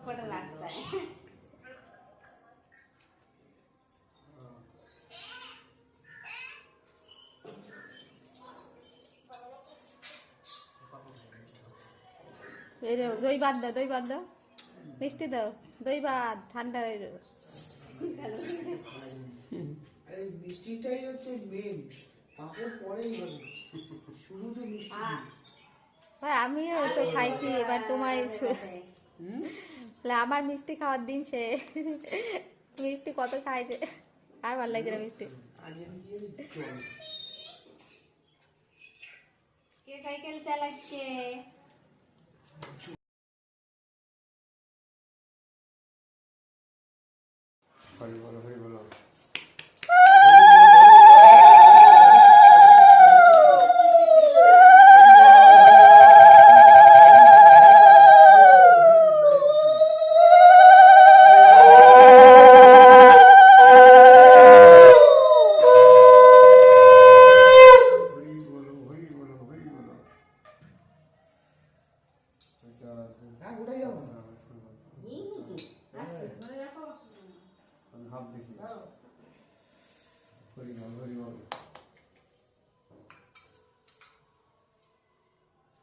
কটা রাস্তায় দই বাদ দাও, দই বাদ দাও, মিষ্টি দাও, দই বাদ, ঠান্ডা মিষ্টিটাই হচ্ছে মেন, পাপড় পরেই হবে, শুরু তো মিষ্টি। ভাই আমিও তো খাইছি, এবার তোমায় আমার মিষ্টি খাওয়ার দিন সে মিষ্টি কত খাইছে, আর ভালো লাগছে না মিষ্টি। কে সাইকেল চালাচ্ছে? হরি বলো, হরি বলো।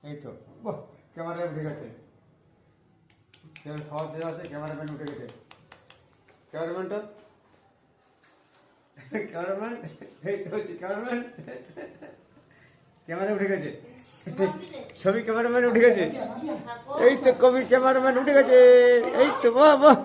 এই তো বাহ, ক্যামেরায় উঠে গেছে, খাওয়া দেওয়া আছে, ক্যামেরাম্যান উঠে গেছে, ক্যামেরাম্যানটা ক্যামেরাম্যান, এই তো হচ্ছে ক্যামেরাম্যান, ক্যামেরা উঠে গেছে, ছবি ক্যামেরাম্যান উঠে গেছে, এই তো কবি ক্যামেরাম্যান উঠে গেছে, এই তো বাহ বাহ।